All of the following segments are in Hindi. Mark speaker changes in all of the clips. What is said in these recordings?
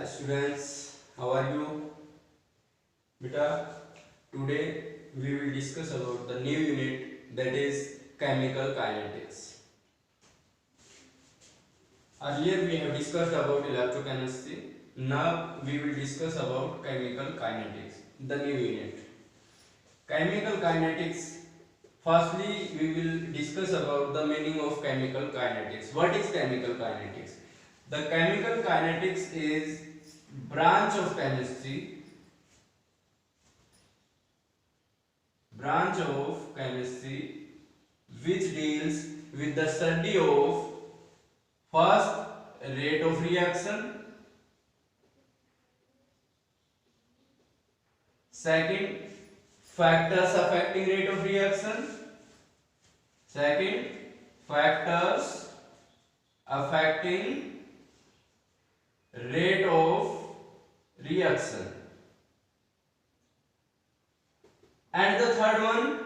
Speaker 1: Students, how are you? Beta, today we will discuss about the new unit, that is chemical kinetics. Earlier we have discussed about electrochemistry. Now we will discuss about chemical kinetics, the new unit. Chemical kinetics. Firstly, we will discuss about the meaning of chemical kinetics. What is chemical kinetics? The chemical kinetics is branch of chemistry which deals with the study of first rate of reaction, second factors affecting rate of reaction, and the third one,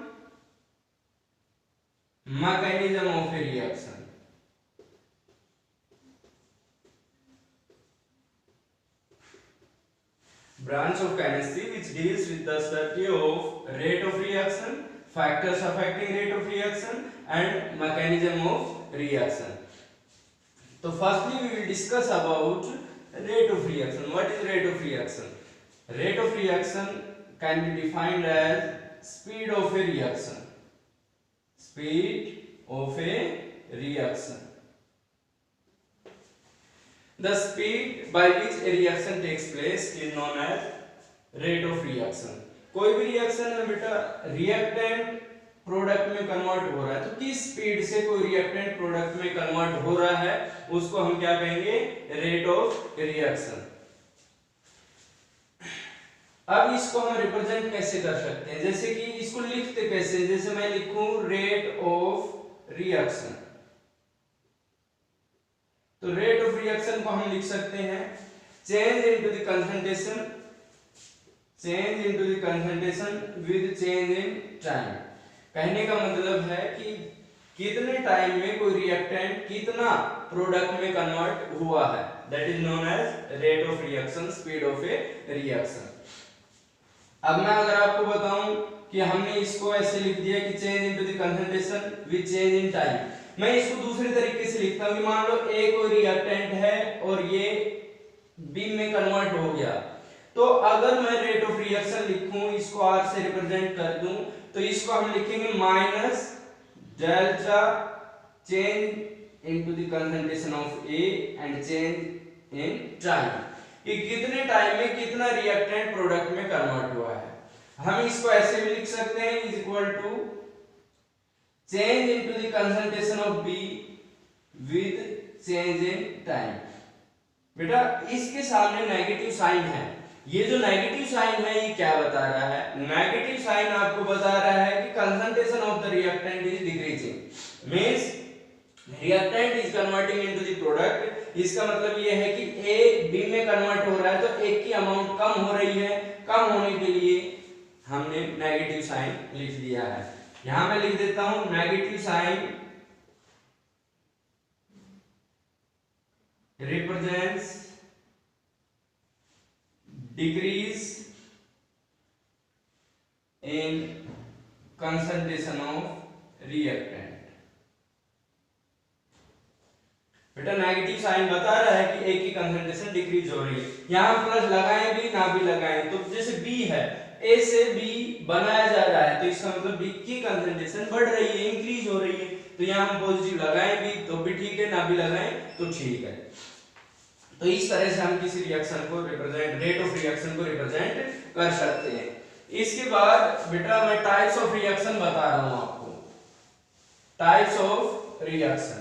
Speaker 1: mechanism of a reaction. Branch of chemistry which deals with the study of rate of reaction, factors affecting rate of reaction and mechanism of reaction. So firstly we will discuss about rate of reaction. What is rate of reaction? Rate of reaction can be defined as speed of a reaction. The speed by which a reaction takes place is known as rate of reaction. कोई भी रिएक्शन है बेटा रिएक्टेंट प्रोडक्ट में कन्वर्ट हो रहा है, तो किस स्पीड से कोई रिएक्टेंट प्रोडक्ट में कन्वर्ट हो रहा है उसको हम क्या कहेंगे? Rate of reaction. अब इसको हम रिप्रेजेंट कैसे कर सकते हैं? जैसे कि इसको लिखते कैसे? जैसे मैं लिखूं रेट ऑफ रिएक्शन, तो रेट ऑफ रिएक्शन को हम लिख सकते हैं change into the concentration with change in time. कहने का मतलब है कि कितने टाइम में कोई रिएक्टेंट कितना प्रोडक्ट में कन्वर्ट हुआ है, that is known as rate of reaction, speed of a reaction. अब मैं अगर आपको बताऊं कि हमने इसको ऐसे लिख दिया कि change into the concentration with change in time, मैं इसको दूसरे तरीके से लिखता हूं कि मान लो ए कोई रिएक्टेंट है और ये बी में कन्वर्ट हो गया, तो अगर मैं रेट ऑफ रिएक्शन लिखूं, इसको आर से रिप्रेजेंट कर दूं, तो इसको हम लिखेंगे minus delta change into the concentration of A and change in time, कि कितने टाइम में कितना रिएक्टेंट प्रोडक्ट में कन्वर्ट हुआ है. हम इसको ऐसे भी लिख सकते हैं is equal to change into the concentration of B with change in time. बेटा इसके सामने नेगेटिव साइन है, ये जो नेगेटिव साइन है ये क्या बता रहा है? नेगेटिव साइन आपको बता रहा है कि concentration of the reactant is decreasing, means reactant is converting into the product. इसका मतलब ये है कि ए बी में कन्वर्ट हो रहा है, तो ए की अमाउंट कम हो रही है. कम होने के लिए हमने नेगेटिव साइन लिख दिया है. यहां मैं लिख देता हूं negative sign represents decrease in concentration of reactant. बेटा नेगेटिव साइन बता रहा है कि ए की कंसंट्रेशन डिक्रीज हो रही है. यहां प्लस लगाएं भी ना भी लगाएं, तो जैसे बी है, ए से बी बनाया जा रहा है, तो इसका मतलब बी की कंसंट्रेशन बढ़ रही है, इंक्रीज हो रही है. तो यहां हम पॉजिटिव लगाएं भी तो भी ठीक है, ना भी लगाएं तो ठीक है. तो इस तरह से हम किसी रिएक्शन को रिप्रेजेंट, रेट ऑफ रिएक्शन को रिप्रेजेंट कर सकते हैं. इसके बाद बेटा मैं टाइप्स ऑफ रिएक्शन बता रहा हूं आपको. Types of reaction,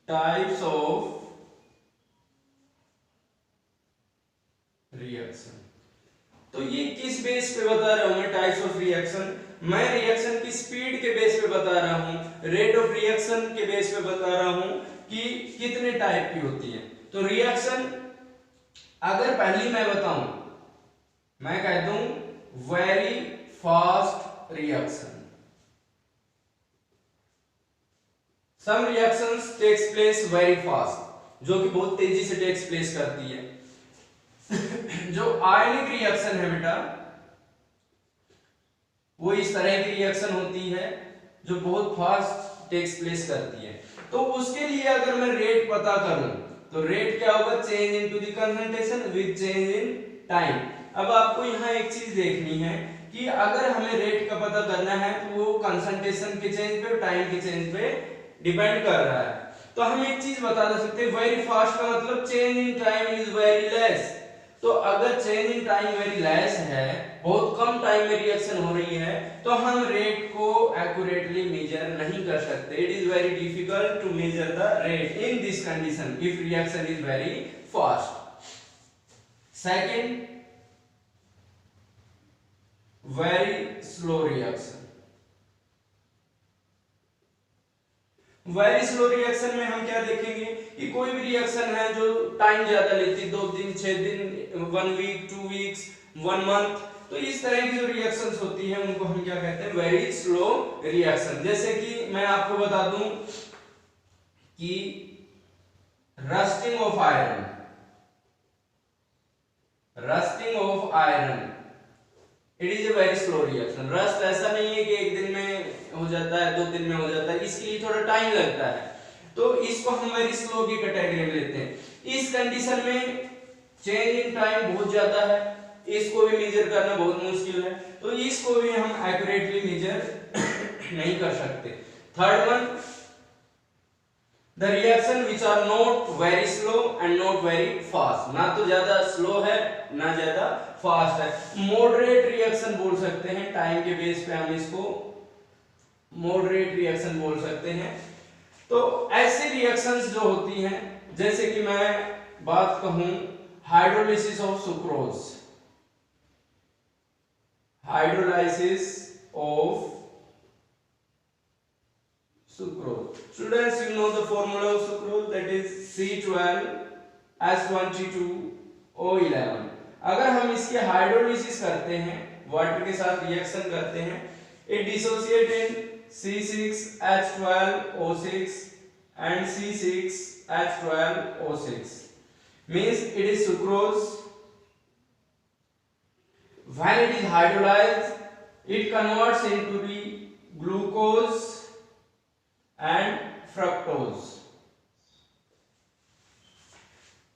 Speaker 1: types of reaction. तो ये किस बेस पे बता रहा हूं मैं टाइप्स ऑफ रिएक्शन? मैं रिएक्शन की स्पीड के बेस पे बता रहा हूं, रेट ऑफ रिएक्शन के बेस पे बता रहा हूं कि कितने टाइप की होती है. तो रिएक्शन अगर पहली मैं बताऊं, मैं कह दूं very fast reaction, some reactions takes place very fast, जो कि बहुत तेजी से टेक्स प्लेस करती है। जो आयनिक रिएक्शन है बेटा, वो इस तरह की रिएक्शन होती है जो बहुत फास्ट टेक्स प्लेस करती है। तो उसके लिए अगर मैं रेट पता करूं तो रेट क्या होगा, change into the concentration with change in time. अब आपको यहाँ एक चीज देखनी है कि अगर हमें रेट का पता करना है तो वो कंसंट्रेशन के चेंज पे, टाइम के चेंज पे डिपेंड कर रहा है। तो हम एक चीज बता सकते हैं, वेरी फास्ट का मतलब change in time is very less. तो अगर change in time very less है, बहुत कम टाइम में रिएक्शन हो रही है, तो हम रेट को एक्यूरेटली मेजर नहीं कर सकते। It is very difficult to measure the rate in this condition if reaction is very fast. Second, very slow reaction. Very slow reaction में हम क्या देखेंगे कि कोई भी रिएक्शन है जो टाइम ज्यादा लेती, 2 दिन, 6 दिन, 1 वीक, 2 वीक्स, 1 मंथ, तो इस तरह की जो रिएक्शंस होती हैं उनको हम क्या कहते हैं, वेरी स्लो रिएक्शन। जैसे कि मैं आपको बता दूं कि rusting of iron, rusting of iron, it is a very slow reaction. Rust ऐसा नहीं है कि एक दिन में हो जाता है, 2 दिन में हो जाता है, इसके लिए थोड़ा टाइम लगता है, तो इसको हम वेरी स्लो की कैटेगरी में लेते हैं। इस कंडीशन में चेंज इन टाइम बहुत ज्यादा है, इसको भी मेजर करना बहुत मुश्किल है, तो इसको भी हम एक्यूरेटली मेजर नहीं कर सकते। Third one, the reaction which are not very slow and not very fast, ना तो ज्यादा स्लो है ना ज्यादा फास्ट है, मॉडरेट रिएक्शन बोल सकते हैं। टाइम के बेस पे हम इसको मॉडरेट रिएक्शन बोल सकते हैं। तो ऐसी रिएक्शंस जो होती हैं, जैसे कि मैं बात कहूं hydrolysis of sucrose, hydrolysis of sucrose. Students, you know the formula of sucrose, that is C12H22O11। अगर हम इसके हाइड्रोलिसिस करते हैं, वाटर के साथ रिएक्शन करते हैं, it dissociate in C6H12O6 and C6H12O6, means it is sucrose. When it is hydrolyzed, it converts into the glucose and fructose.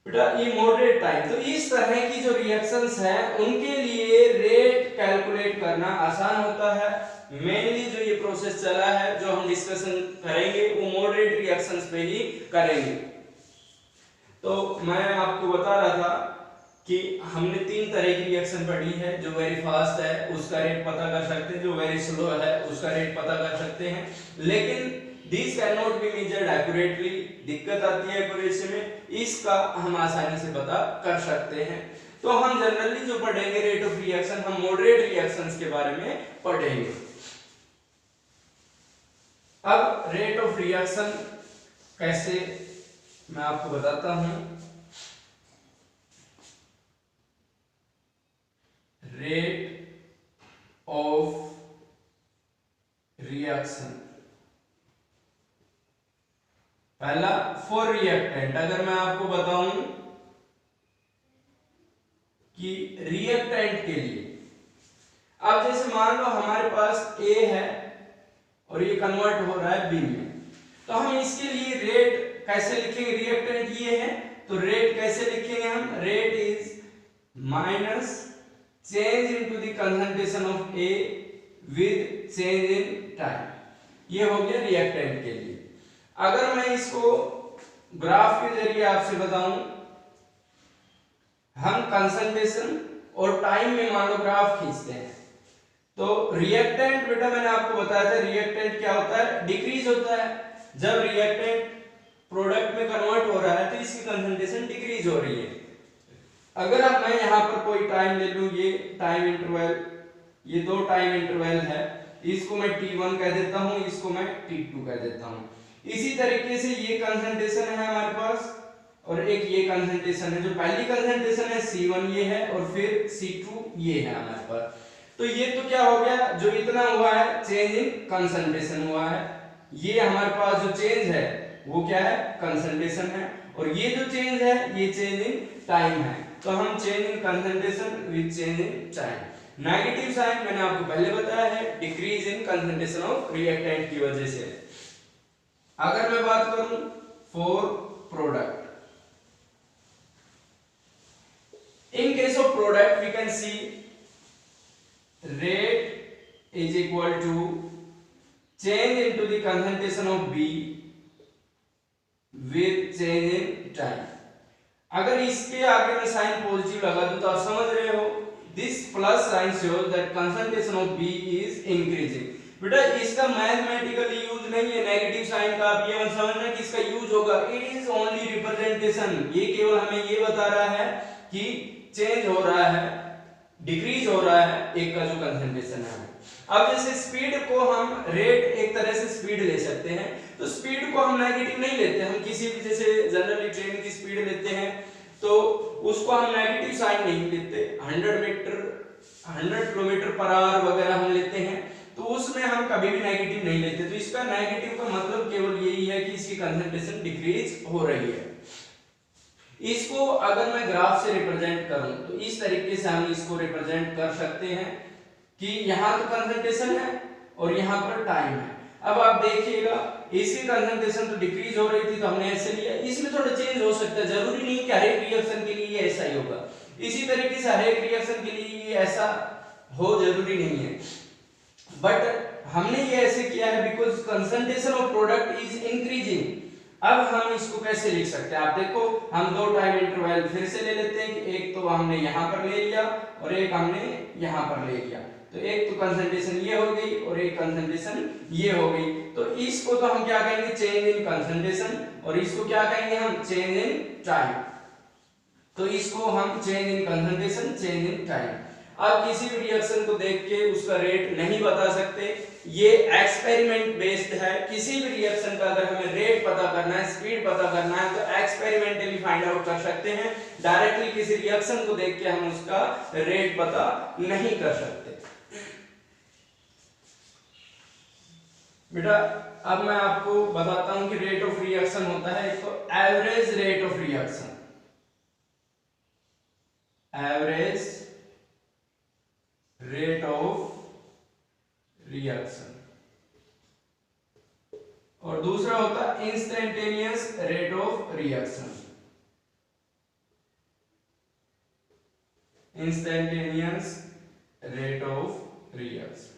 Speaker 1: बेटा ये मॉडरेट टाइम, तो इस तरह की जो रिएक्शंस हैं उनके लिए रेट कैलकुलेट करना आसान होता है। मेनली जो ये प्रोसेस चला है, जो हम डिस्कशन करेंगे वो मॉडरेट रिएक्शंस पे ही करेंगे। तो मैं आपको बता रहा था कि हमने 3 तरह की रिएक्शन पढ़ी है। जो वेरी फास्ट है उसका रेट पता कर सकते हैं, जो वेरी स्लो है उसका रेट पता कर सकते हैं, लेकिन These cannot be measured accurately, दिक्कत आती है एक्यूरेसी में, इसका हम आसानी से पता कर सकते हैं। तो हम जनरली जो पढ़ेंगे रेट ऑफ रिएक्शन, हम मॉडरेट रिएक्शंस के बारे में पढ़ेंगे। अब रेट ऑफ रिएक्शन कैसे, मैं आपको बताता हूं। रेट ऑफ रिएक्शन, पहला फॉर रिएक्टेंट, अगर मैं आपको बताऊं कि रिएक्टेंट के लिए, अब जैसे मान लो हमारे पास A है और ये कन्वर्ट हो रहा है B में, तो हम इसके लिए रेट कैसे लिखेंगे, रिएक्टेंट ये है तो रेट कैसे लिखेंगे हम, rate is minus change into the concentration of A with change in time, ये हो गया रिएक्टेंट के लिए। अगर मैं इसको ग्राफ के जरिए आपसे बताऊं, हम कंसंट्रेशन और टाइम में मान लो ग्राफ खींचते हैं, तो रिएक्टेंट बेटा मैंने आपको बताया था, रिएक्टेंट क्या होता है, डिक्रीज होता है। जब रिएक्टेंट प्रोडक्ट में कन्वर्ट हो रहा है तो इसकी कंसंट्रेशन डिक्रीज हो रही है। अगर अब मैं यहाँ पर कोई टाइम ले लूं, ये टाइम इंटरवल, ये 2 टाइम इंटरवल है, इसको मैं T1 कह देता हूं, इसको मैं T2 कह देता हूं। इसी तरीके से ये कंसंट्रेशन है हमारे पास और एक ये कंसंट्रेशन है, जो पहली कंसंट्रेशन है C1 ये है और फिर C2 ये है हमारे पास। तो ये तो क्या हो गया, जो इतना हुआ है चेंज इन कंसंट्रेशन हुआ है, ये हमारे पास जो चेंज है वो क्या है, कंसंट्रेशन है, और ये जो चेंज है ये चेंज इन टाइम है। तो हम change in concentration with change in time. Negative sign मैंने आपको पहले बताया है, decrease in concentration of reactant की वजह से। अगर मैं बात करूं for product, in case of product we can see rate is equal to change into the concentration of B with change in time। अगर इसके आगे में साइन पॉजिटिव लगा दूं तो आप समझ रहे हो this plus sign shows that concentration of B is increasing. बेटा इसका मैथमेटिकल यूज नहीं है नेगेटिव साइन का, आप ये मत समझना कि इसका यूज होगा, इट इज ओनली रिप्रेजेंटेशन। ये केवल हमें ये बता रहा है कि चेंज हो रहा है, डिक्रीज हो रहा है एक का जो कंसंट्रेशन है। अब जैसे स्पीड को हम रेट एक तरह से स्पीड ले सकते हैं, तो स्पीड को हम नेगेटिव नहीं लेते, हम किसी भी जैसे जनरली ट्रेन की स्पीड लेते हैं तो उसको हम नेगेटिव साइन नहीं लेते। 100 किलोमीटर पर आवर वगैरह हम लेते हैं तो उसमें हम कभी भी नेगेटिव नहीं लेते। तो इसका नेगेटिव का मतलब केवल यही है कि इसकी कंसंट्रेशन डिक्रीज हो रही है। इसको अगर मैं ग्राफ से रिप्रेजेंट करूं तो इस तरीके से हम इसको रिप्रेजेंट कर सकते हैं कि यहां तो कंसंट्रेशन है और यहां पर टाइम है। अब आप देखिएगा इसकी कंसंट्रेशन तो डिक्रीज हो रही थी तो हमने ऐसे लिया, इसमें थोड़ा चेंज हो सकता है, जरूरी नहीं कि हर एक रिएक्शन के लिए ऐसा ही होगा। इसी तरीके से हर एक रिएक्शन के लिए ऐसा हो जरूरी नहीं है, बट हमने ये ऐसे किया है because concentration of product is increasing. अब हम इसको कैसे लिख सकते हैं, आप देखो हम दो टाइम इंटरवल फिर से ले लेते हैं कि एक तो हमने यहां पर ले लिया और एक हमने यहां पर ले लिया। तो एक तो कंसंट्रेशन ये हो गई और एक कंसंट्रेशन ये हो गई। तो इसको तो हम क्या कहेंगे, चेंज इन कंसंट्रेशन, और इसको क्या कहेंगे हम, चेंज इन टाइम। तो इसको हम change in concentration, change in time. अब किसी भी रिएक्शन को देख के उसका रेट नहीं बता सकते, ये एक्सपेरिमेंट बेस्ड है। किसी भी रिएक्शन का अगर हमें रेट पता करना है, स्पीड पता करना है तो एक्सपेरिमेंटली फाइंड आउट कर सकते हैं। डायरेक्टली किसी रिएक्शन को देख के हम उसका रेट पता नहीं कर सकते। बेटा अब मैं आपको बताता हूं कि रेट ऑफ रिएक्शन होता है एक तो average rate of reaction, average rate of reaction, और दूसरा होता है instantaneous rate of reaction, instantaneous rate of reaction.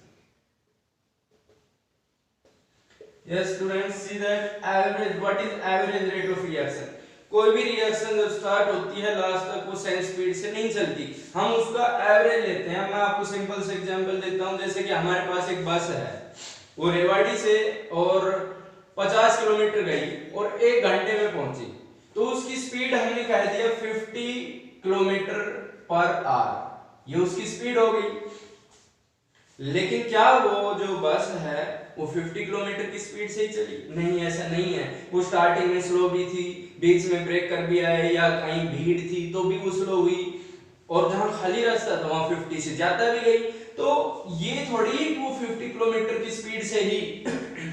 Speaker 1: Yes students, see that average, what is average rate of reaction? कोई भी रिएक्शन जब स्टार्ट होती है लास्ट तक वो सेम स्पीड से नहीं चलती, हम उसका एवरेज लेते हैं। मैं आपको सिंपल से एग्जांपल देता हूं, जैसे कि हमारे पास एक बस है, वो रेवाड़ी से और 50 किलोमीटर गई और 1 घंटे में पहुंची, तो उसकी स्पीड हमने कह दिया 50 किलोमीटर पर आवर, ये उसकी स्पीड हो गई। लेकिन क्या वो जो बस है वो 50 किलोमीटर की स्पीड से ही चली? नहीं, ऐसा नहीं है। वो स्टार्टिंग में स्लो भी थी, बीच में ब्रेक कर भी आए, या कहीं भीड़ थी तो भी वो स्लो हुई, और जहां खाली रास्ता था वहां 50 से ज्यादा भी गई। तो ये थोड़ी वो 50 किलोमीटर की स्पीड से ही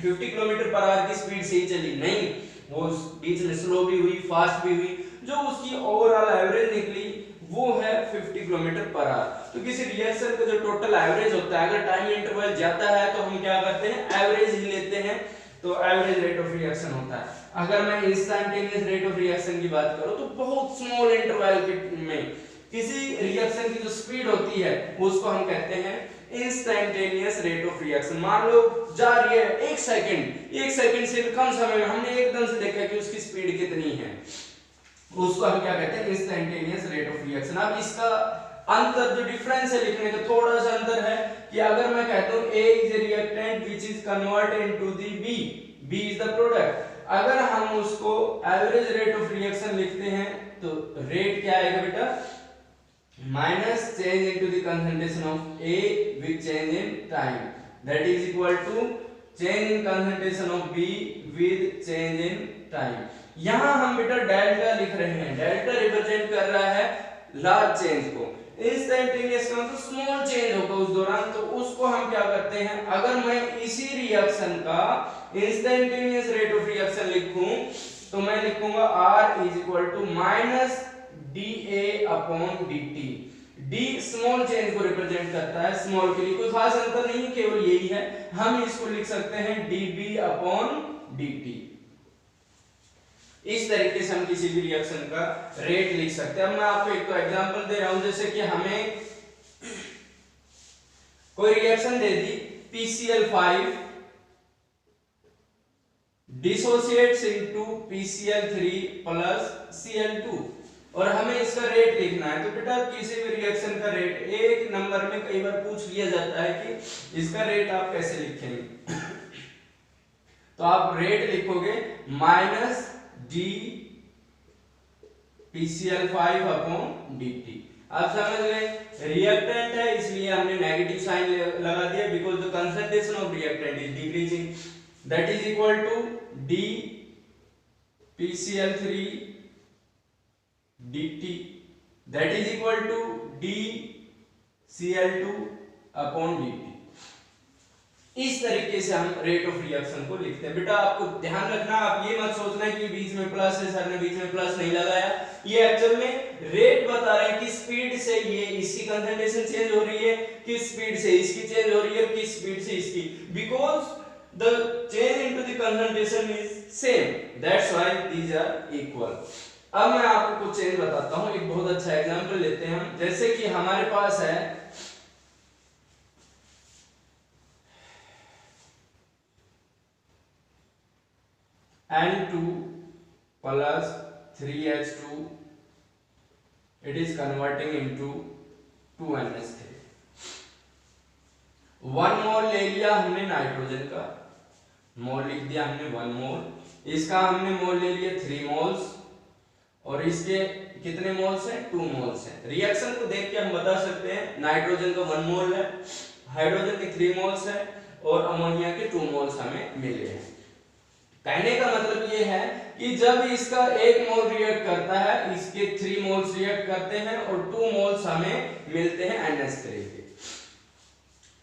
Speaker 1: 50 किलोमीटर पर आवर की स्पीड से ही चली, नहीं, वो बीच में स्लो भी हुई, फास्ट भी हुई। जो उसकी ओवरऑल एवरेज निकली वो है 50 किलोमीटर पर आवर। तो किसी रिएक्शन का जो टोटल एवरेज होता है, अगर टाइम इंटरवल जाता है तो हम क्या करते हैं, एवरेज ही लेते हैं, तो एवरेज रेट ऑफ रिएक्शन होता है। अगर मैं इंस्टेंटेनियस रेट ऑफ रिएक्शन की बात करूं तो बहुत स्मॉल इंटरवल में किसी रिएक्शन की जो स्पीड होती है उसको हम कहते हैं इंस्टेंटेनियस रेट ऑफ रिएक्शन। मान लो जा रही है 1 सेकंड से भी कम समय में हमने एकदम से देखा कि उसकी स्पीड कितनी है, उसको हम क्या कहते हैं, इंस्टेंटेनियस रेट ऑफ रिएक्शन। अब इसका अंतर जो डिफरेंस है लिखने का थोड़ा सा अंतर है कि अगर मैं कहता हूं A is a reactant which is converted into the B is the product, अगर हम उसको एवरेज रेट ऑफ रिएक्शन लिखते हैं तो रेट क्या आएगा बेटा, minus change into the concentration of A with change in time, that is equal to change in concentration of B with change in time. यहां हम बेटा डेल्टा लिख रहे हैं, डेल्टा रिप्रेजेंट कर रहा है लार्ज चेंज को। इंस्टेंटेनियस का मतलब स्मॉल चेंज होगा उस दौरान, तो उसको हम क्या करते हैं, अगर मैं इसी रिएक्शन का इंस्टेंटेनियस रेट ऑफ रिएक्शन लिखूं तो मैं लिखूंगा R is equal to minus dA upon dt। d small change को रिप्रेजेंट करता है, स्मॉल के लिए कोई खास अंतर नहीं है, केवल यही है। हम इसको लिख सकते हैं dB अपॉन dt। इस तरीके से हम किसी भी रिएक्शन का रेट लिख सकते हैं। अब मैं आपको एक तो एग्जांपल दे रहा हूं, जैसे कि हमें कोई रिएक्शन दे दी PCl5 dissociates into PCl3 plus Cl2 और हमें इसका रेट लिखना है। तो बेटा किसी भी रिएक्शन का रेट एक नंबर में कई बार पूछ लिया जाता है कि इसका रेट आप कैसे लिखेंगे। तो आप रेट लिखोगे minus d PCl5 upon dt। आप समझ गए रिएक्टेंट है इसलिए हमने नेगेटिव साइन लगा दिया, because the concentration of reactant is decreasing, that is equal to d PCl3 dt, that is equal to d Cl2 upon dt। इस तरीके से हम रेट ऑफ रिएक्शन को लिखते हैं। बेटा आपको ध्यान रखना, आप ये मत सोचना कि बीच में प्लस है, सर ने बीच में प्लस नहीं लगाया, ये एक्चुअल में रेट बता रहे हैं कि स्पीड से ये इसकी कंसंट्रेशन चेंज हो रही है, किस स्पीड से इसकी चेंज हो रही है, किस स्पीड से इसकी, because the change into the concentration is same, that's why these are equal. अब मैं आपको कुछ चेंज बताता हूं, एक बहुत अच्छा एग्जांपल लेते हैं हम। जैसे कि हमारे पास है N2 plus 3H2, it is converting into 2NH3। 1 मोल ले लिया हमने नाइट्रोजन का, मोल लिख दिया हमने 1 मोल, इसका हमने मोल ले लिया 3 मोल्स और इसके कितने मोल्स हैं, 2 मोल्स हैं। रिएक्शन को देख के हम बता सकते हैं नाइट्रोजन का 1 मोल है, हाइड्रोजन के 3 मोल्स है और अमोनिया के 2 मोल्स हमें मिले हैं। कहने का मतलब ये है कि जब इसका 1 मोल रिएक्ट करता है, इसके 3 मोल्स रिएक्ट करते हैं और 2 मोल्स हमें मिलते हैं NH3 के।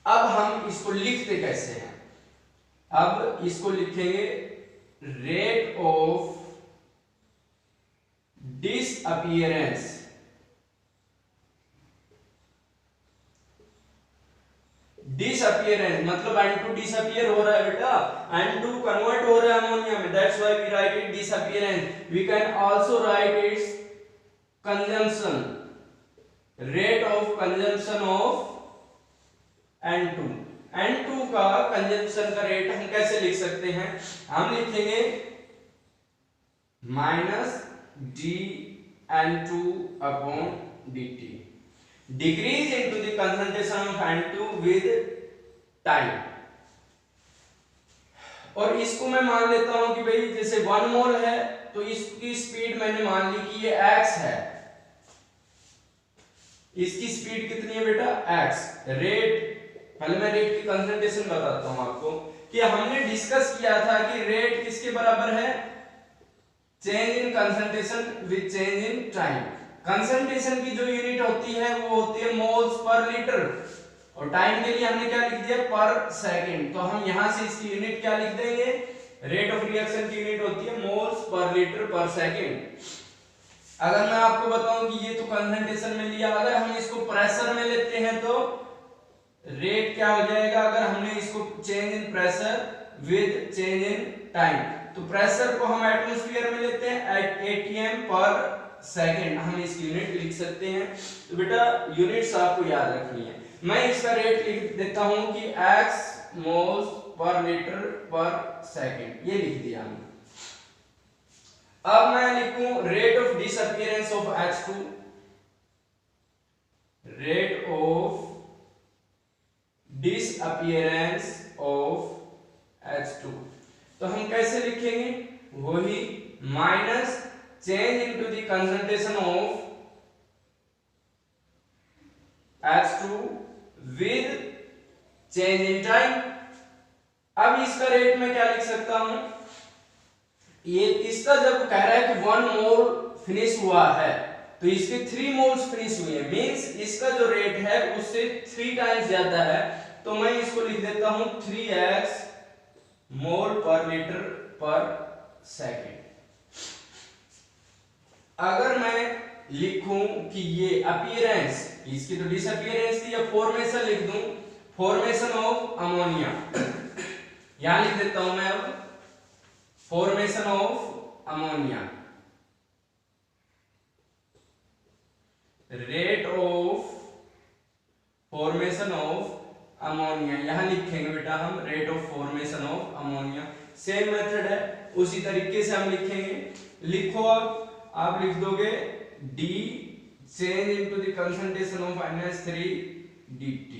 Speaker 1: अब हम इसको लिखते कैसे हैं, अब इसको लिखेंगे रेट ऑफ डिसअपीयरेंस, डिसअपीयरेंस मतलब N2 डिसअपीयर हो रहा है बेटा, N2 कन्वर्ट हो रहा है अमोनिया में, that's why we write it disappearance. We can also write its consumption, rate of consumption of N2। N2 का कंजम्पशन का रेट हम कैसे लिख सकते हैं, हम लिखेंगे minus dN2 upon dt, decrease into the concentration of N2 with time। और इसको मैं मान लेता हूं कि भाई जैसे 1 मोल है तो इसकी स्पीड मैंने मान ली कि ये x है, इसकी स्पीड कितनी है बेटा x। रेट, पहले मैं रेट की कंसंट्रेशन बताता हूं आपको कि हमने डिस्कस किया था कि रेट किसके बराबर है, change in concentration with change in time. Concentration की जो यूनिट होती है वो होती है मोल्स पर लीटर और टाइम के लिए हमने क्या लिख दिया, पर सेकंड। तो हम यहां से इसकी यूनिट क्या लिख देंगे, रेट ऑफ रिएक्शन की यूनिट होती है मोल्स पर लीटर पर सेकंड। अगर मैं आपको बताऊं कि ये तो कंसंट्रेशन में लिया, अगर हम इसको प्रेशर में लेते हैं तो रेट क्या हो जाएगा, अगर हमने इसको change in pressure with change in time, तो प्रेशर को हम एटमॉस्फेयर में लेते हैं atm पर सेकंड, हम इसकी यूनिट लिख सकते हैं। तो बेटा यूनिट्स आपको याद रखनी है। मैं इसका रेट लिख देता हूं कि x मोल्स पर लीटर पर सेकंड, ये लिख दिया हमने। अब मैं लिखूं rate of disappearance of H2, rate of disappearance of H2, तो हम कैसे लिखेंगे, वही minus change into the concentration of H2 with change in time. अब इसका रेट मैं क्या लिख सकता हूं, ये इसका जब कह रहा है कि 1 मोल फिनिश हुआ है तो इसके 3 मोल्स फिनिश हुए हैं, मींस इसका जो रेट है उससे 3 टाइम्स ज्यादा है। तो मैं इसको लिख देता हूं 3x मोल पर लीटर पर सेकेंड। अगर मैं लिखूं कि ये अपीयरेंस, इसकी तो डिसअपीयरेंस थी, या फॉर्मेशन लिख दूं, फॉर्मेशन ऑफ अमोनिया, यहां लिख देता हूं मैं अब formation of ammonia, rate of formation of ammonia, यहां लिखेंगे बेटा हम rate of formation of ammonia. Same method है, उसी तरीके से हम लिखेंगे। लिखो अब, आप लिख दोगे D change into the concentration of NH3 dt।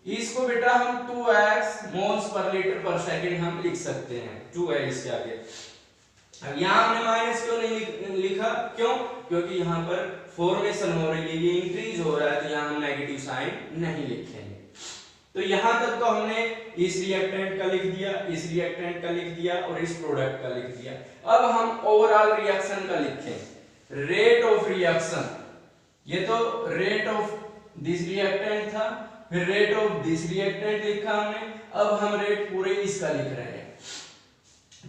Speaker 1: इसको बेटा हम 2x मोल्स पर लीटर पर सेकंड हम लिख सकते हैं, 2 है इसके आगे। अब यहां हमने माइनस क्यों नहीं लिखा, क्यों? क्योंकि यहां पर फॉर्मेशन हो रही है, ये इंक्रीज हो रहा है, तो यहां हम नेगेटिव साइन नहीं लिखेंगे। तो यहां तक तो हमने इस रिएक्टेंट का लिख दिया, इस रिएक्टेंट का लिख दिया और इस प्रोडक्ट का लिख दिया। अब हम ओवरऑल रिएक्शन का लिखें, रेट ऑफ रिएक्शन। ये तो रेट ऑफ दिस रिएक्टेंट था, फिर रेट ऑफ दिस रिएक्टेंट लिखा हमने, अब हम रेट पूरे इसका लिख रहे हैं,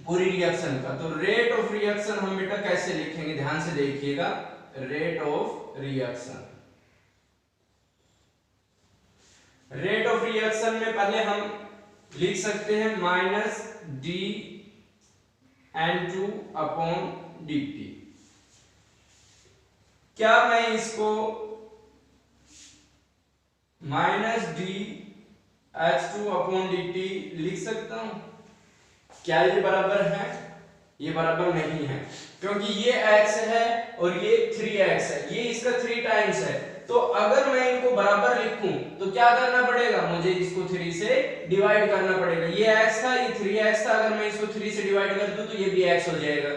Speaker 1: पूरी रिएक्शन का। तो रेट ऑफ रिएक्शन हम बेटा कैसे लिखेंगे, ध्यान से देखिएगा। Rate of reaction, rate of reaction में पहले हम लिख सकते हैं minus D N2 upon dt। क्या मैं इसको minus D H2 upon dt लिख सकता हूं? क्या ये बराबर है? ये बराबर नहीं है, क्योंकि ये x है और ये 3x है, ये इसका 3 टाइम्स है। तो अगर मैं इनको बराबर लिखूं तो क्या करना पड़ेगा, मुझे इसको 3 से डिवाइड करना पड़ेगा। ये x था, ये 3x था, अगर मैं इसको 3 से डिवाइड कर दूं तो ये भी x हो जाएगा।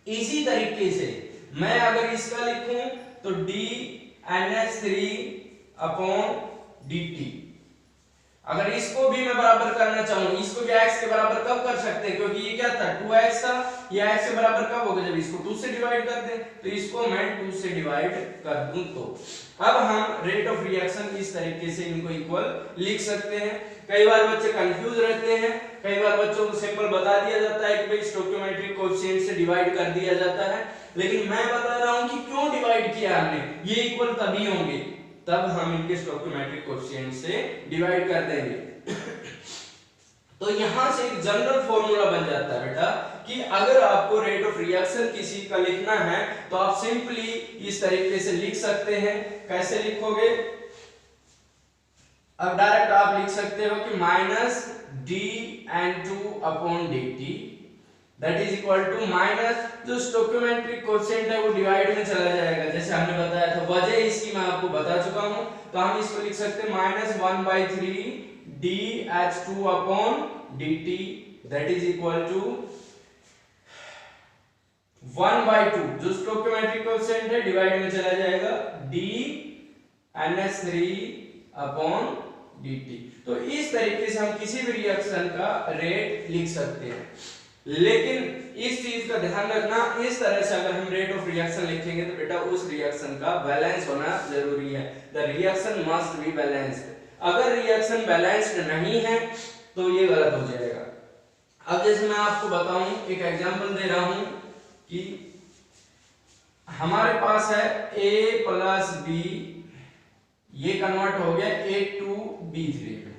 Speaker 1: इसी तरीके से मैं अगर इसका लिखूं तो dNH3 अपॉन dt। अगर इसको भी मैं बराबर करना चाहूं, इसको भी x के बराबर कब कर सकते हैं, क्योंकि ये क्या था 2x था, ये x के बराबर कब होगा, जब इसको 2 से डिवाइड कर दें। तो इसको मैं 2 से डिवाइड कर दूं तो अब हम रेट ऑफ रिएक्शन इस तरीके से इनको इक्वल लिख सकते हैं। कई बार बच्चे कंफ्यूज रहते हैं, कई बार बच्चों को सिंपल बता दिया जाता है कि भाई स्टोइकियोमेट्रिक कोएफिशिएंट से डिवाइड कर दिया जाता है, लेकिन मैं बता रहा हूं कि क्यों डिवाइड किया हमने। ये इक्वल तभी होंगे तब हम इनके स्टोइकियोमेट्रिक कोएफिशिएंट से डिवाइड कर देंगे। तो यहां से एक जनरल फॉर्मूला बन जाता है बेटा कि अगर आपको रेट ऑफ रिएक्शन किसी का लिखना है तो आप सिंपली इस तरीके से लिख सकते हैं। कैसे लिखोगे, अब डायरेक्ट आप लिख सकते हो कि minus dN2 upon dt that is equal to minus जो स्टोइकियोमेट्रिक कोएफिशिएंट है वो डिवाइड में चला जाएगा, जैसे हमने बताया था। वजह इसकी मैं आपको बता चुका हूं, तो हम इसको लिख सकते हैं minus 1/3 dH2 upon dt that is equal to 1/2 जो स्टोइकियोमेट्रिक कोएफिशिएंट है डिवाइड में चला जाएगा dNH3 अपॉन dt। तो इस तरीके से हम किसी भी रिएक्शन का रेट लिख सकते हैं, लेकिन इस चीज का ध्यान रखना, इस तरह से अगर हम रेट ऑफ रिएक्शन लिखेंगे तो बेटा उस रिएक्शन का बैलेंस होना जरूरी है। The reaction must be balanced. अगर रिएक्शन बैलेंस्ड नहीं है तो ये गलत हो जाएगा। अब जैसे मैं आपको बताऊं, एक एग्जांपल दे रहा हूं कि हमारे पास है a प्लस b, ये कन्वर्ट हो गया A2B3 में।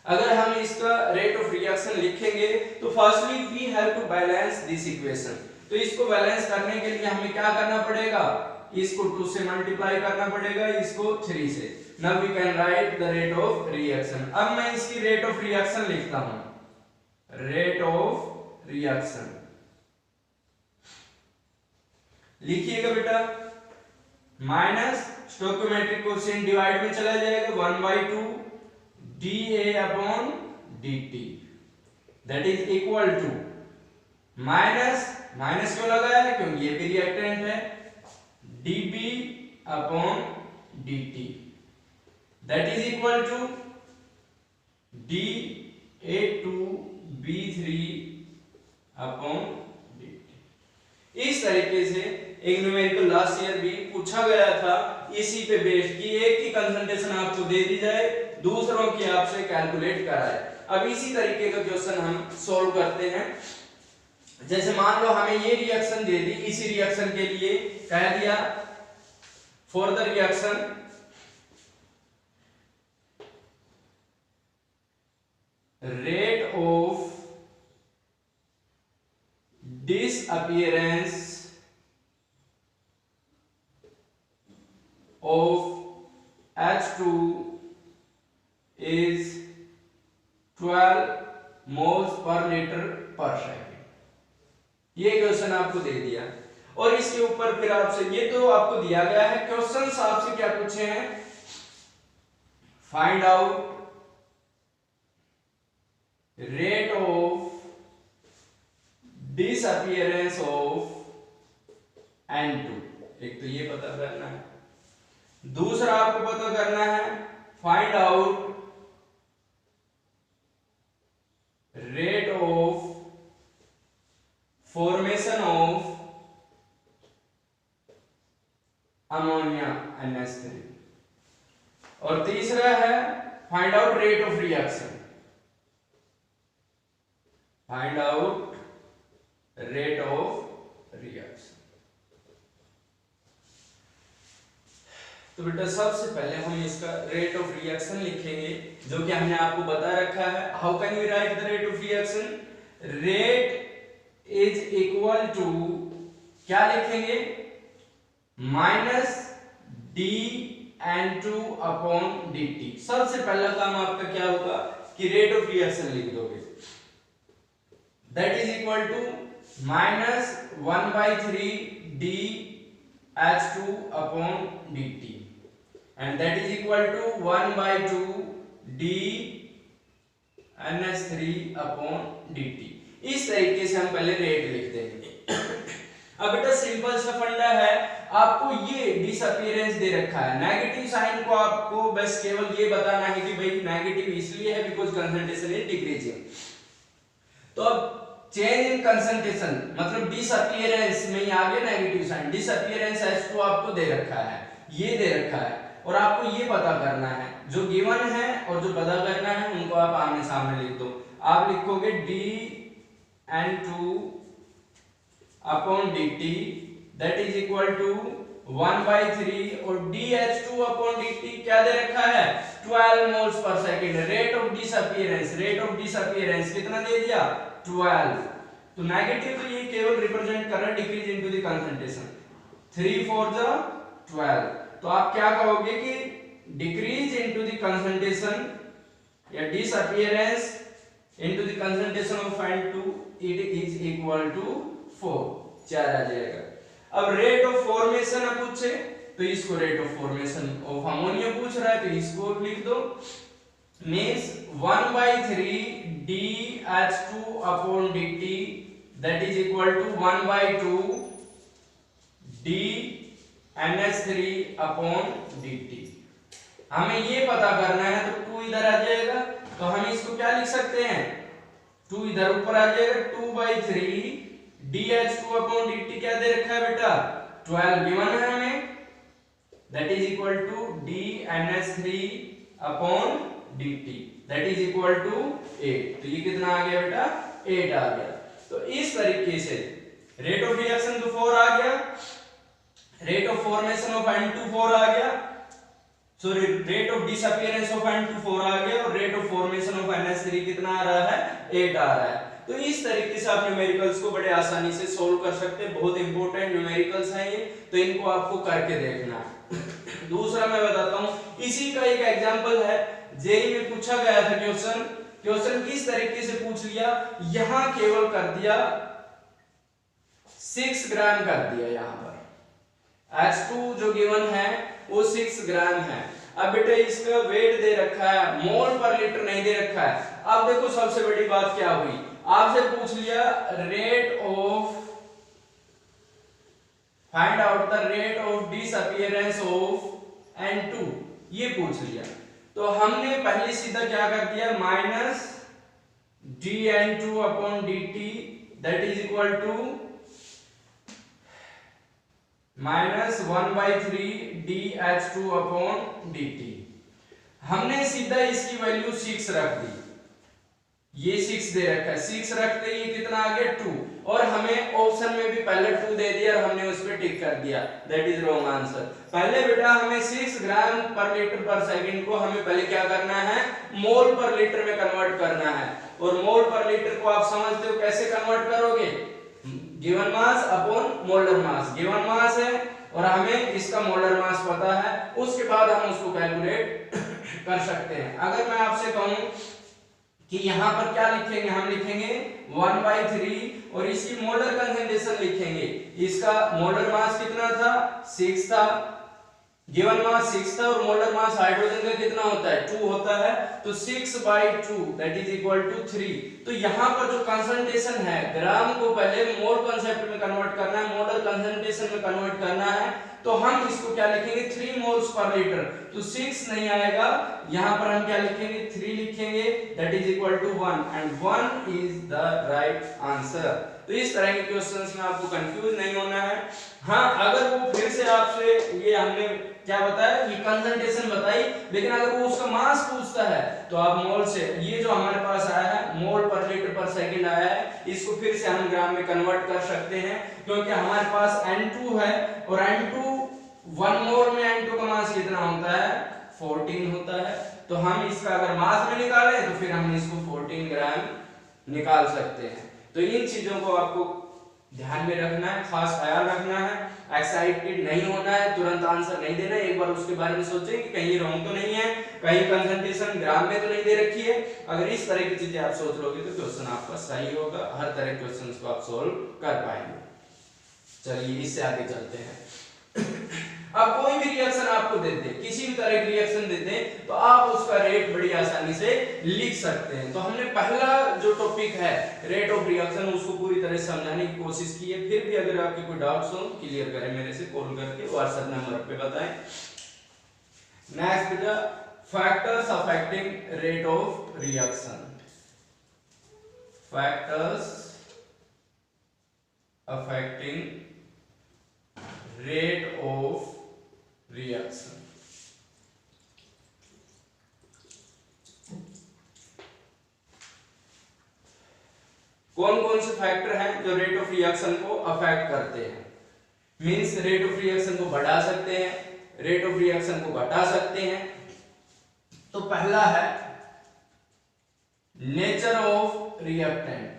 Speaker 1: अगर हम इसका रेट ऑफ रिएक्शन लिखेंगे तो firstly we have to balance this equation. तो इसको बैलेंस करने के लिए हमें क्या करना पड़ेगा, इसको 2 से मल्टीप्लाई करना पड़ेगा, इसको 3 से। Now we can write the rate of reaction. अब मैं इसकी रेट ऑफ रिएक्शन लिखता हूं, रेट ऑफ रिएक्शन लिखिएगा बेटा, माइनस स्टोइकियोमेट्रिक कोएफिशिएंट डिवाइड में चला जाएगा 1/2 dA upon dt that is equal to minus, minus क्यों लगाया है, क्योंकि ये भी रिएक्टेंट है, dB upon dt that is equal to dA2B3 upon dt। इस तरीके से एक न्यूमेरिकल लास्ट ईयर भी पूछा गया था इसी पे बेस्ड कि एक की कंसंट्रेशन आपको दे दी जाए, दूसरों की आपसे कैलकुलेट कराए। अब इसी तरीके का क्वेश्चन हम सॉल्व करते हैं। जैसे मान लो हमें ये रिएक्शन दे दी, इसी रिएक्शन के लिए कह दिया for the reaction rate of disappearance of H2 is 12 moles per liter per second। ये क्वेश्चन आपको दे दिया और इसके ऊपर फिर आपसे ये तो आपको दिया गया है, क्वेश्चंस आपसे क्या पूछे हैं, find out rate of disappearance of N2। एक तो ये पता करना है, दूसरा आपको पता करना है find out rate of formation of ammonia NH3 और तीसरा है find out rate of reaction, find out rate of reaction. तो बेटा सबसे पहले हम इसका रेट ऑफ रिएक्शन लिखेंगे जो कि हमने आपको बता रखा है। How can we write the rate of reaction, rate is equal to क्या लिखेंगे, माइनस dN2 अपॉन dt। सबसे पहला काम आपका क्या होगा कि रेट ऑफ रिएक्शन लिख दोगे, that is equal to minus 1/3 dH2 upon dt and that is equal to 1/2 d NH3 upon dt। इस तरीके से हम पहले रेट लिख देंगे। अब बेटा सिंपल सा फंडा है, आपको ये डिसअपीयरेंस दे रखा है, नेगेटिव साइन को आपको बस केवल ये बताना है कि भाई नेगेटिव इसलिए है बिकॉज कंसंट्रेशन इज डिक्रीजिंग। तो अब चेंज इन कंसंट्रेशन मतलब डिसअपीयरेंस में ही आ गया नेगेटिव साइन, डिसअपीयरेंस H2 आपको दे रखा है, ये दे रखा है और आपको ये पता करना है, जो गिवन है और जो पता करना है उनको आप आमने सामने लिख दो। आप लिखोगे dN2 upon dt that is equal to 1/3 और dH2 अपॉन dt क्या दे रखा है 12 moles per second. Rate of disappearance कितना दे दिया 12। तो नेगेटिव तो ये केवल रिप्रेजेंट कर रहा है डिक्रीज इनटू द कंसंट्रेशन, 3 4 जा 12। तो आप क्या कहोगे कि डिक्रीज इनटू द कंसंट्रेशन या disappearance into the concentration of N2 it is equal to 4, 4 आ जाएगा। अब रेट ऑफ फॉर्मेशन पूछे तो इसको rate of formation of ammonia पूछ रहा है तो इसको लिख दो, means 1/3 dH2 upon dt that is equal to 1/2 d NH3 upon dt। हमें ये पता करना है तो 2 इधर आ जाएगा तो हम इसको क्या लिख सकते हैं 2 इधर ऊपर आ जाएगा, 2/3 dH2 upon dt क्या दे रखा है बेटा 12 गिवन है हमें, that is equal to d NH3 upon dt that is equal to 8। तो ये कितना आ गया बेटा 8 आ गया। तो इस तरीके से रेट ऑफ रिएक्शन तो 4 आ गया, rate of formation of N2 4 आ गया, sorry rate of disappearance of N2 4 आ गया और rate of formation of NH3 कितना आ रहा है 8 आ रहा है। तो इस तरीके से आप न्यूमेरिकल्स को बड़े आसानी से सोल्व कर सकते हैं, बहुत इंपॉर्टेंट न्यूमेरिकल्स हैं ये, तो इनको आपको करके देखना है। दूसरा मैं बताता हूं, इसी का एक एग्जांपल है, जेईई में पूछा गया था क्वेश्चन किस तरीके से पूछ लिया, यहां केवल कर दिया 6 ग्राम कर दिया, यहां पर H2 जो गिवन है वो 6 ग्राम है। अब बेटा इसका वेट दे रखा है, मोल पर लीटर नहीं दे रखा है। अब देखो सबसे बड़ी बात क्या हुई, आपसे पूछ लिया rate of find out the rate of disappearance of N2, ये पूछ लिया। तो हमने पहले सीधा क्या कर दिया minus dN2 upon dt that is equal to minus 1/3 DH2 upon dt। हमने सीधा इसकी वैल्यू 6 रख दी, ये 6 दे रखा है, 6 रखते ही कितना आ गया 2, और हमें ऑप्शन में भी पहले 2 दे दिया और हमने उस पे टिक कर दिया, दैट इज रॉन्ग आंसर। पहले बेटा हमें 6 ग्राम पर लीटर पर सेकंड को हमें पहले क्या करना है, मोल पर लीटर में कन्वर्ट करना है। और मोल पर लीटर को आप समझते हो कैसे कन्वर्ट करोगे, given mass upon molar mass. Given mass है और हमें इसका मोलर मास पता है, उसके बाद हम उसको कैलकुलेट कर सकते हैं। अगर मैं आपसे कहूं कि यहां पर क्या लिखेंगे, हम लिखेंगे 1/3 और इसकी मोलर कंसंट्रेशन लिखेंगे। इसका मोलर मास कितना था, 6 था, गिवन मास 6 था और मोलर मास हाइड्रोजन का कितना होता है, 2 होता है, तो 6/2 दैट इज इक्वल टू 3। तो यहां पर जो कंसंट्रेशन है, ग्राम को पहले मोल कांसेप्ट में कन्वर्ट करना है, मोलर कंसंट्रेशन में कन्वर्ट करना है, तो हम इसको क्या लिखेंगे 3 मोल्स पर लीटर। तो 6 नहीं आएगा, यहां पर हम क्या लिखेंगे 3 लिखेंगे, that is equal to 1 and 1 is the right answer. तो इस तरह के क्वेश्चंस में आपको कंफ्यूज नहीं होना है। हाँ, अगर वो फिर से आपसे ये हमने क्या बताया कि कंसंट्रेशन बताई, लेकिन अगर वो उसका मास पूछता है तो आप मोल से, ये जो हमारे पास आया है मोल पर लीटर पर सेकंड आया है, इसको फिर से हम ग्राम में कन्वर्ट कर सकते हैं, क्योंकि हमारे पास N2 है और N2 1 मोल में N2 का मास कितना होता है, 14 होता है। तो हम इसका अगर मास में निकालें तो फिर हम इसको 14 ग्राम निकाल सकते हैं। तो इन चीजों को आपको ध्यान में रखना है, खास ख्याल रखना है, एक्साइटेड नहीं होना है, तुरंत आंसर नहीं देना है, एक बार उसके बारे में सोचें कि कहीं रॉन्ग तो नहीं है, कहीं कंसंट्रेशन ग्राम में तो नहीं दे रखी है। अगर इस तरह की चीजें आप सोच लोगे तो क्वेश्चन आपका सही होगा, हर तरह के क्वेश्चंस को आप सोल्व कर पाएंगे। चलिए इससे आगे चलते हैं। अब कोई भी रिएक्शन आपको दे दे, किसी भी तरह की रिएक्शन दे दे, तो आप उसका रेट बड़ी आसानी से लिख सकते हैं। तो हमने पहला जो टॉपिक है रेट ऑफ रिएक्शन, उसको पूरी तरह समझाने की कोशिश की है। फिर भी अगर आपके कोई डाउट्स हो क्लियर करें, मेरे से कॉल करके व्हाट्सएप नंबर पे बताएं। Next factors affecting rate of reaction. Factors affecting rate of reaction. कौन कौन से फैक्टर हैं जो रेट ऑफ रिएक्शन को अफेक्ट करते हैं, मींस रेट ऑफ रिएक्शन को बढ़ा सकते हैं, रेट ऑफ रिएक्शन को घटा सकते हैं। तो पहला है nature of reactant.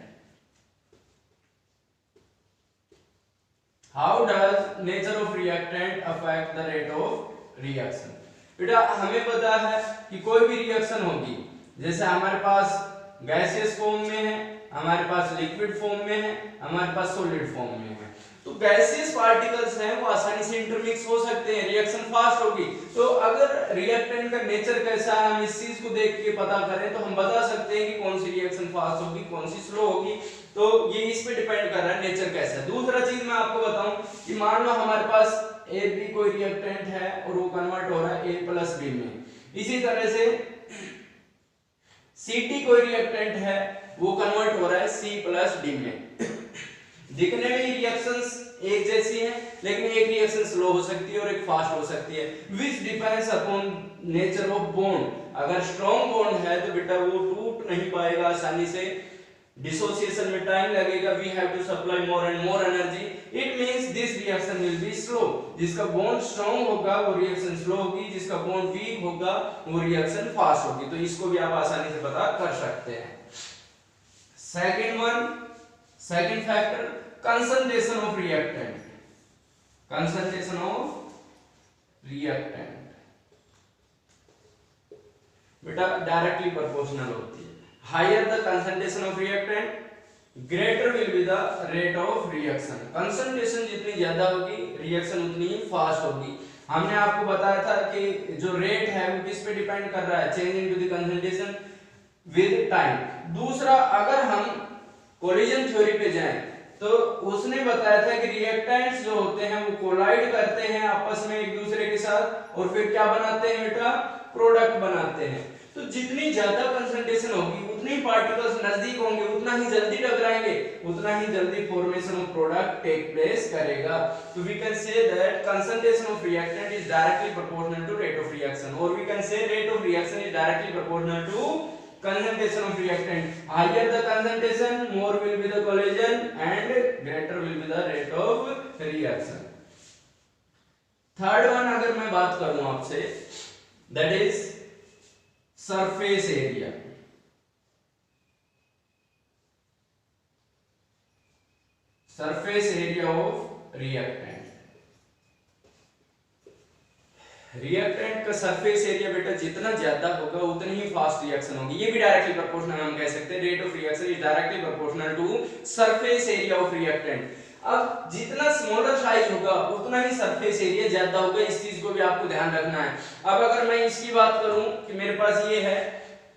Speaker 1: How does nature of reactant affect the rate of reaction. बेटा हमें पता है कि कोई भी रिएक्शन होगी, जैसे हमारे पास गैसियस फॉर्म में है, हमारे पास लिक्विड फॉर्म में है, हमारे पास सॉलिड फॉर्म में है। तो गैसियस पार्टिकल्स हैं वो आसानी से इंटरमिक्स हो सकते हैं, रिएक्शन फास्ट होगी। तो अगर रिएक्टेंट का नेचर कैसा है, हम इस चीज को देख के पता करें तो हम बता सकते हैं कि कौन सी रिएक्शन फास्ट होगी, कौन सी स्लो होगी। तो ये इस पे डिपेंड कर रहा है नेचर कैसा है। दूसरा चीज मैं आपको बताऊं कि मान लो हमारे पास ए बी कोई रिएक्टेंट है और वो कन्वर्ट हो रहा है ए प्लस बी में, इसी तरह से Ct कोई रिएक्टेंट है वो कन्वर्ट हो रहा है C प्लस डी में। दिखने में ही रिएक्शंस एक जैसी हैं, लेकिन एक रिएक्शन स्लो हो सकती है और एक फास्ट हो सकती है, which depends upon nature of bond. अगर स्ट्रॉन्ग बॉन्ड है तो बेटा वो टूट नहीं पाएगा आसानी से, डिसोसिएशन में टाइम लगेगा, we have to supply more and more energy, it means this reaction will be slow. जिसका बॉन्ड स्ट्रॉन्ग होगा वो रिएक्शन स्लो होगी, जिसका बॉन्ड वीक होगा वो रिएक्शन फास्ट होगी। तो इसको भी आप आसानी से पता कर सकते हैं। Second factor concentration of reactant. Concentration of reactant बेटा डायरेक्टली प्रोपोर्शनल होती है। Higher the concentration of reactant greater will be the rate of reaction. Concentration जितनी ज्यादा होगी रिएक्शन उतनी ही फास्ट होगी। हमने आपको बताया था कि जो रेट है वो किस पे डिपेंड कर रहा है, change into the concentration with time. दूसरा, अगर हम कोलिजन थ्योरी पे जाएं तो उसने बताया था कि रिएक्टेंट्स जो होते हैं वो कोलाइड करते हैं आपस में एक दूसरे के साथ और फिर क्या बनाते हैं बेटा, प्रोडक्ट बनाते हैं। तो जितनी ज्यादा कंसंट्रेशन होगी उतने पार्टिकल्स नजदीक होंगे उतना ही जल्दी टकराएंगे, उतना ही जल्दी formation of product take place करेगा। तो we can say that concentration of reactant is directly proportional to rate of reaction, और we can say rate of reaction is directly proportional to concentration of reactant. Higher the concentration, more will be the collision and greater will be the rate of reaction. Third one अगर मैं बात करूं आपसे, that is surface area. Surface area of reactant. Reactant का सरफेस एरिया बेटा जितना ज्यादा होगा उतनी ही फास्ट रिएक्शन होगी, ये भी डायरेक्टली प्रोपोर्शनल हम कह सकते हैं, rate of reaction is directly proportional to surface area of reactant. अब जितना स्मॉलर साइज होगा उतना ही सरफेस एरिया ज्यादा होगा, इस चीज को भी आपको ध्यान रखना है। अब अगर मैं इसकी बात करूं कि मेरे पास ये है,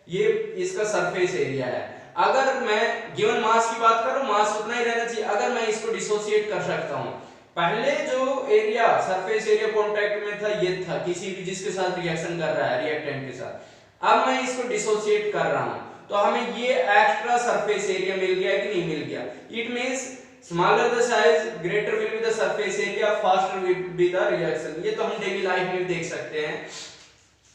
Speaker 1: ये इसका सरफेस एरिया है, अगर मैं गिवन मास की बात करूं मास उतना ही रहना चाहिए। अगर मैं इसको डिसोसिएट कर सकता हूं, पहले जो एरिया सरफेस एरिया कांटेक्ट में था ये था किसी भी जिसके साथ रिएक्शन कर रहा है रिएक्टेंट के साथ, अब मैं इसको डिसोसिएट कर रहा हूं तो हमें ये एक्स्ट्रा सरफेस एरिया मिल गया कि नहीं मिल गया। It means smaller the size greater will be the surface area, faster will be the reaction. ये तो हम डेली लाइफ में देख सकते हैं।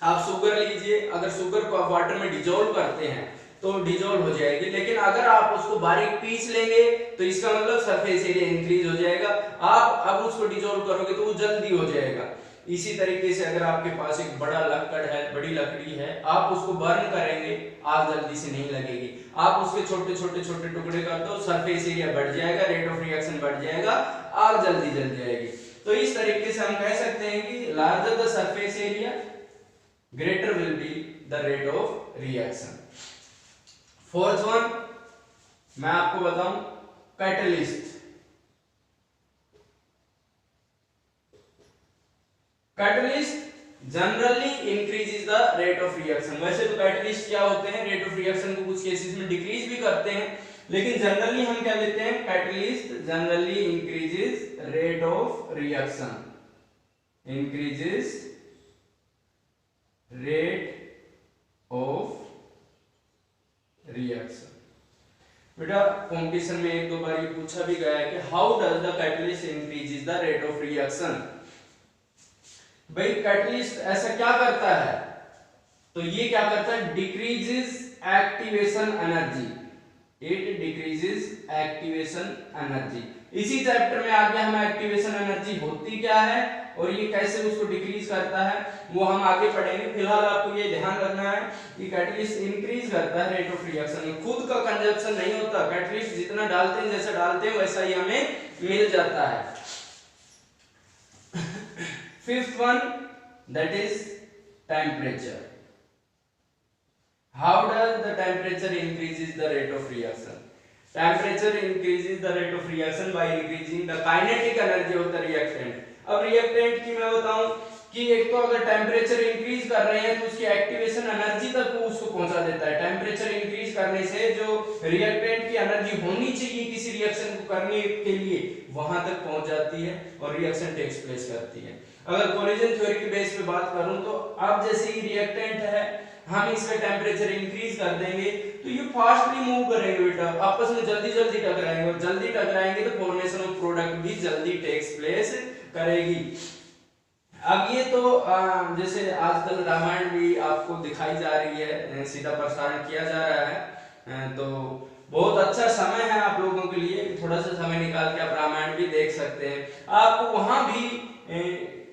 Speaker 1: आप शुगर लीजिए, अगर शुगर को आप वाटर में डिसॉल्व करते हैं तो डिसॉल्व हो जाएगी, लेकिन अगर आप उसको बारीक पीस लेंगे तो इसका मतलब सरफेस एरिया इंक्रीज हो जाएगा। आप अब उसको डिसॉल्व करोगे तो वो जल्दी हो जाएगा। इसी तरीके से अगर आपके पास एक बड़ा लकड़ है, बड़ी लकड़ी है, आप उसको बर्न करेंगे आग जल्दी से नहीं लगेगी। आप उसके छोटे छोटे छोटे टुकड़े कर दो, सरफेस एरिया बढ़ जाएगा, रेट ऑफ रिएक्शन बढ़ जाएगा, आग जल्दी जल जाएगी। तो इस तरीके से हम कह सकते हैं कि larger the surface area greater will be the rate of reaction. Fourth one मैं आपको बताऊं, catalyst. Catalyst generally increases the rate of reaction. वैसे तो कैटलिस्ट क्या होते हैं, रेट ऑफ रिएक्शन को कुछ केसेस में डिक्रीज भी करते हैं, लेकिन जनरली हम क्या लेते हैं, catalyst generally increases rate of reaction, increases rate of reaction. बेटा कॉम्पिटिशन में एक दो बार ये पूछा भी गया है कि how does the catalyst increases the rate of reaction. भाई कैटलिस्ट ऐसा क्या करता है, तो ये क्या करता है, decreases activation energy, it decreases activation energy. इसी चैप्टर में आगे हम एक्टिवेशन एनर्जी होती क्या है और ये कैसे उसको डिक्रीज करता है वो हम आगे पढ़ेंगे। फिलहाल आपको ये ध्यान रखना है कि कैटलिस्ट इंक्रीज करता है रेट ऑफ रिएक्शन में, खुद का कंजप्शन नहीं होता। कैटलिस्ट जितना डालते हैं, जैसा डालते हैं वैसा ही हमें मिल जाता है। Fifth one that is temperature. How does the temperature increases the rate of reaction? Temperature increases the rate of reaction by increasing the kinetic energy of the reactant. अब रिएक्टेंट की मैं बताऊं कि एक तो अगर टेम्परेचर इंक्रीज कर रहे हैं तो उसकी एक्टिवेशन एनर्जी तक वो उसको पहुंचा देता है। टेम्परेचर इंक्रीज करने से जो रिएक्टेंट की एनर्जी होनी चाहिए किसी रिएक्शन को करने के लिए वहां तक पहुंच जाती है और रिएक्शन टेक्स प्लेस करती है। अगर कोलिजन थ्योरी के बेस पे बात करूं तो अब जैसे ही रिएक्टेंट है हम इसका टेम्परेचर इंक्रीज कर देंगे तो ये फास्टली मूव करेंगे बेटा, आपस में जल्दी जल्दी टकराएंगे और जल्दी टकराएंगे तो फॉर्मेशन ऑफ प्रोडक्ट भी जल्दी टेक्स प्लेस करेगी। अब ये तो जैसे आजकल रामायण भी आपको दिखाई जा रही है, सीधा प्रसारण किया जा रहा है, तो बहुत अच्छा समय है आप लोगों के लिए, थोड़ा सा समय निकाल के आप रामायण भी देख सकते हैं। आपको वहां भी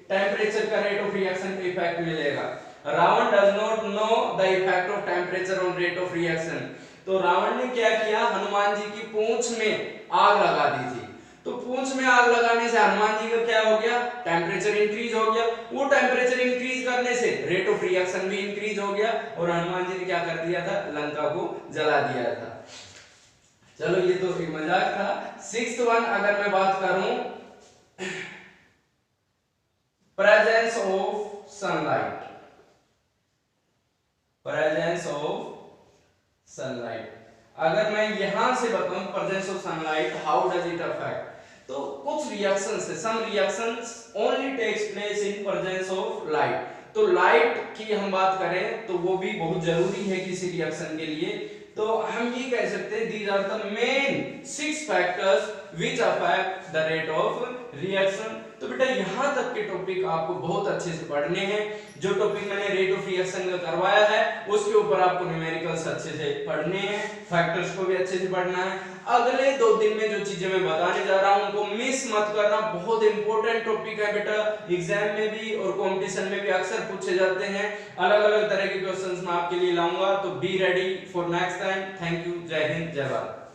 Speaker 1: टेम्परेचर का रेट ऑफ रिएक्शन का इफेक्ट मिलेगा। Ravan does not know the effect of temperature on rate of reaction. तो रावण ने क्या किया, हनुमान जी की पूंछ में आग लगा दी थी। तो पूंछ में आग लगाने से हनुमान जी का क्या हो गया, टेम्परेचर इंक्रीज हो गया। वो टेम्परेचर इंक्रीज करने से रेट ऑफ रिएक्शन भी इंक्रीज हो गया और हनुमान जी ने क्या कर दिया था, लंका को जला दिया था। चलो ये तो एक मजाक था। सिक्स्थ वन अगर मैं बात करूं, presence of sunlight, presence of sunlight. अगर मैं यहां से बताऊं presence of sunlight how does it affect, तो कुछ रिएक्शंस है, some reactions only takes place in presence of light. तो लाइट की हम बात करें तो वो भी बहुत जरूरी है किसी रिएक्शन के लिए। तो हम ये कह सकते हैं these are the main 6 factors which affect the rate of reaction. तो बेटा यहाँ तक के टॉपिक आपको बहुत अच्छे से पढ़ने हैं। जो टॉपिक मैंने रेट ऑफ रिएक्शन का करवाया है उसके ऊपर आपको न्यूमेरिकल्स अच्छे से पढ़ने हैं, फैक्टर्स को भी अच्छे से पढ़ना है। अगले 2 दिन में जो चीजें मैं बताने जा रहा हूं उनको मिस मत करना, बहुत इंपॉर्टेंट टॉपिक है बेटा, एग्जाम में भी और कंपटीशन में भी अक्सर पूछे जाते हैं। अलग अलग तरह के क्वेश्चंस मैं आपके लिए लाऊंगा, तो be ready for next time. Thank you, जय हिंद, जय भारत।